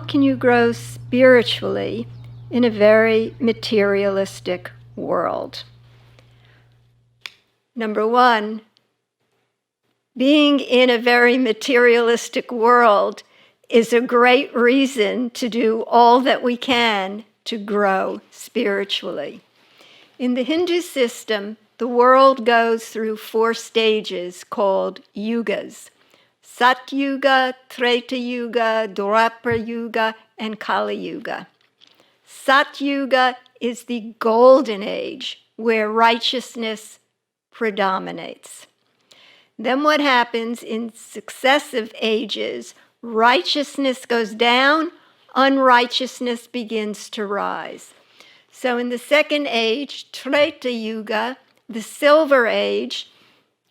can you grow spiritually in a very materialistic world? Number one, being in a very materialistic world is a great reason to do all that we can to grow spiritually. In the Hindu system, the world goes through 4 stages called yugas: Sat Yuga, Treta Yuga, Dwapara Yuga, and Kali Yuga. Sat Yuga is the golden age where righteousness predominates. Then what happens in successive ages, righteousness goes down, unrighteousness begins to rise. So in the second age, Treta Yuga, the silver age,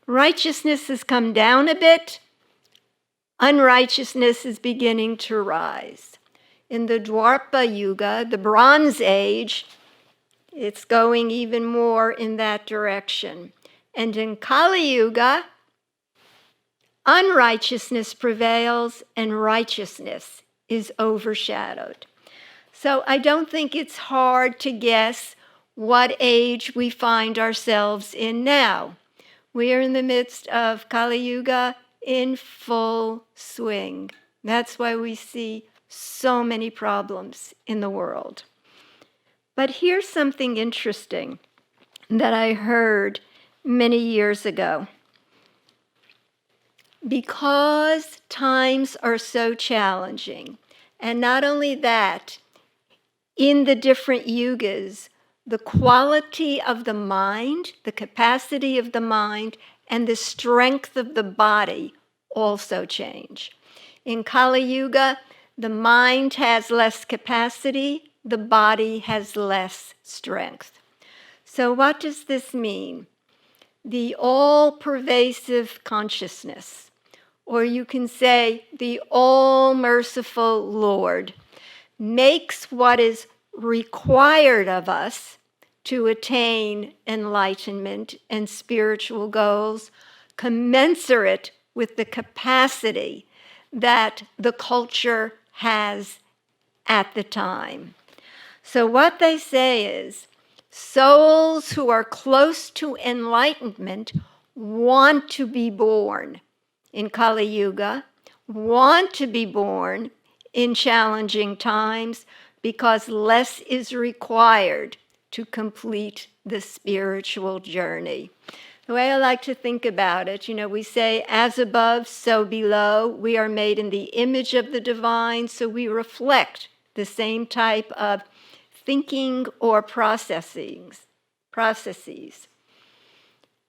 righteousness has come down a bit, unrighteousness is beginning to rise. In the Dwapara Yuga, the bronze age, it's going even more in that direction. And in Kali Yuga, unrighteousness prevails and righteousness is overshadowed. So I don't think it's hard to guess what age we find ourselves in now. We are in the midst of Kali Yuga in full swing. That's why we see so many problems in the world. But here's something interesting that I heard many years ago. Because times are so challenging, and not only that, in the different yugas, the quality of the mind, the capacity of the mind, and the strength of the body also change. In Kali Yuga, the mind has less capacity, the body has less strength. So what does this mean? The all-pervasive consciousness, or you can say the all-merciful Lord, makes what is required of us to attain enlightenment and spiritual goals commensurate with the capacity that the culture has at the time. So what they say is, souls who are close to enlightenment want to be born in Kali Yuga, want to be born in challenging times because less is required to complete the spiritual journey. The way I like to think about it, we say, as above, so below. We are made in the image of the divine, so we reflect the same type of thinking or processes.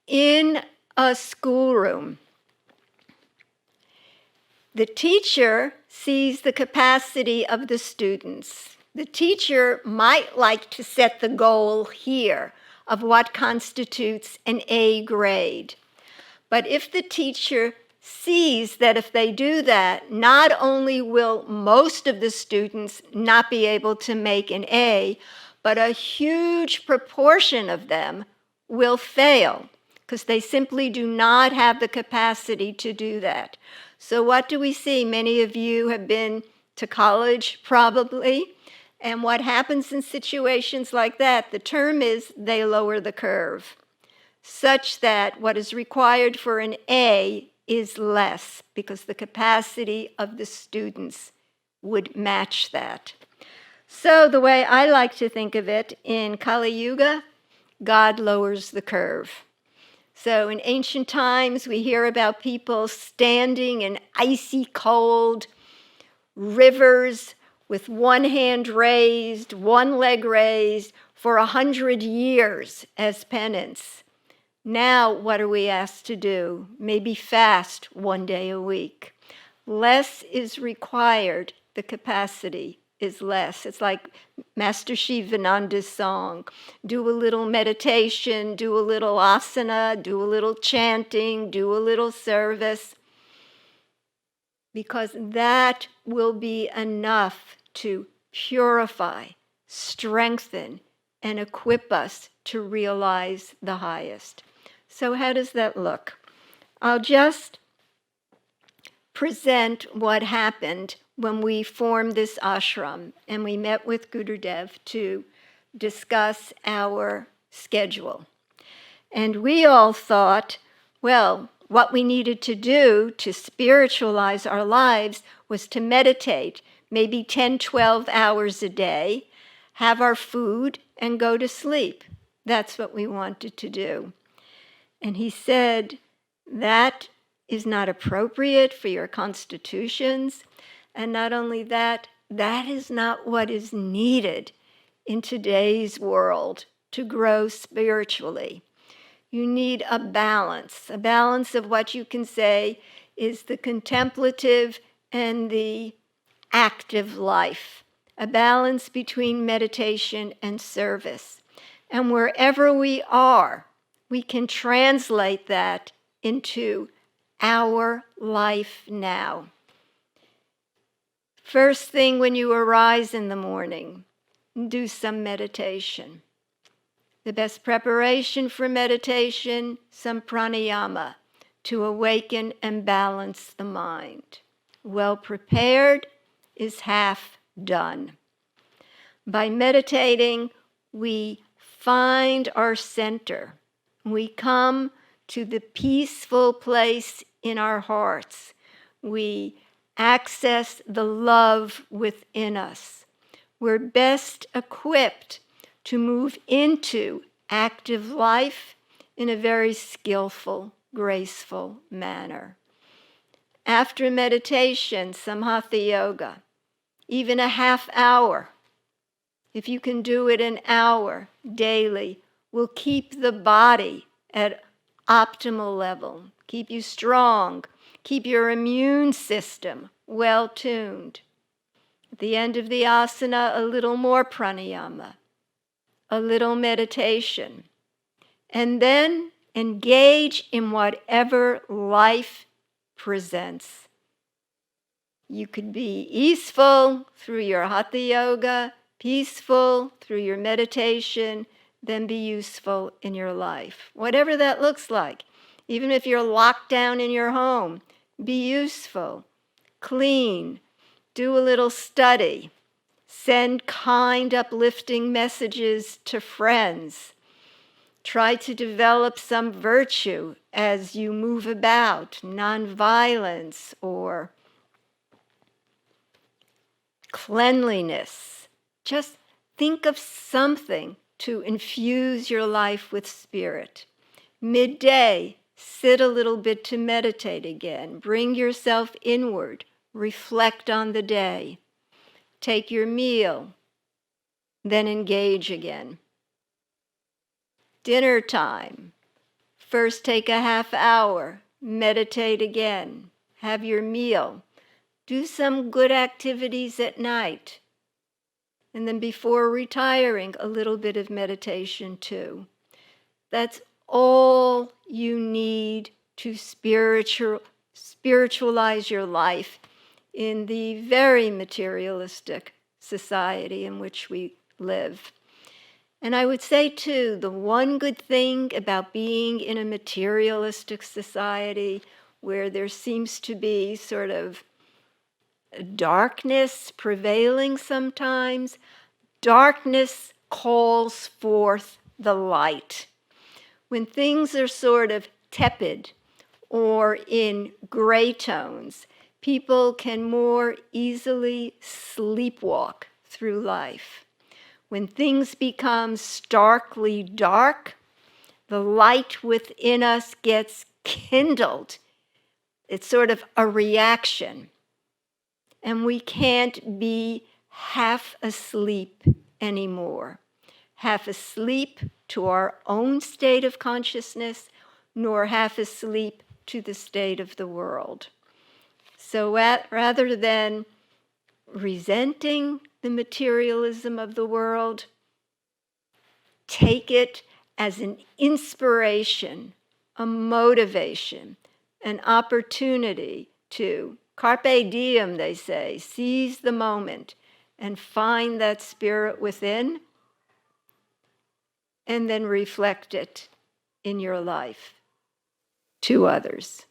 In a schoolroom, the teacher sees the capacity of the students. The teacher might like to set the goal here of what constitutes an A grade. But if the teacher sees that if they do that, not only will most of the students not be able to make an A, but a huge proportion of them will fail because they simply do not have the capacity to do that. So what do we see? Many of you have been to college probably, and what happens in situations like that, the term is they lower the curve, such that what is required for an A is less because the capacity of the students would match that. So the way I like to think of it, in Kali Yuga, God lowers the curve. So in ancient times, we hear about people standing in icy cold rivers with one hand raised, one leg raised, for 100 years as penance. Now, what are we asked to do? Maybe fast 1 day a week. Less is required, the capacity is less. It's like Master Shivananda's song. Do a little meditation, do a little asana, do a little chanting, do a little service, because that will be enough to purify, strengthen, and equip us to realize the highest. So how does that look? I'll just present what happened when we formed this ashram and we met with Gurudev to discuss our schedule. And we all thought, well, what we needed to do to spiritualize our lives was to meditate, maybe 10, 12 hours a day, have our food, and go to sleep. That's what we wanted to do. And he said, that is not appropriate for your constitutions. And not only that, that is not what is needed in today's world to grow spiritually. You need a balance of what you can say is the contemplative and the active life, a balance between meditation and service. And wherever we are, we can translate that into our life now. First thing when you arise in the morning, do some meditation. The best preparation for meditation, some pranayama to awaken and balance the mind. Well prepared is half done. By meditating, we find our center. We come to the peaceful place in our hearts. We access the love within us. We're best equipped to move into active life in a very skillful, graceful manner. After meditation, some hatha yoga, even a half hour. If you can do it an hour daily, will keep the body at optimal level, keep you strong, keep your immune system well tuned. At the end of the asana, a little more pranayama, a little meditation, and then engage in whatever life presents. You could be easeful through your hatha yoga, peaceful through your meditation, then be useful in your life. Whatever that looks like. Even if you're locked down in your home, be useful, clean, do a little study, send kind, uplifting messages to friends. Try to develop some virtue as you move about, nonviolence or cleanliness. Just think of something to infuse your life with spirit. Midday, sit a little bit to meditate again. Bring yourself inward. Reflect on the day. Take your meal, then engage again. Dinner time. First take a half hour, meditate again, have your meal. Do some good activities at night. And then before retiring, a little bit of meditation too. That's all you need to spiritualize your life in the very materialistic society in which we live. And I would say too, the one good thing about being in a materialistic society where there seems to be sort of darkness prevailing sometimes, darkness calls forth the light. When things are sort of tepid or in gray tones, people can more easily sleepwalk through life. When things become starkly dark, the light within us gets kindled. It's sort of a reaction. And we can't be half asleep anymore. Half asleep to our own state of consciousness, nor half asleep to the state of the world. So rather than resenting the materialism of the world, take it as an inspiration, a motivation, an opportunity to carpe diem, they say, seize the moment and find that spirit within, and then reflect it in your life to others.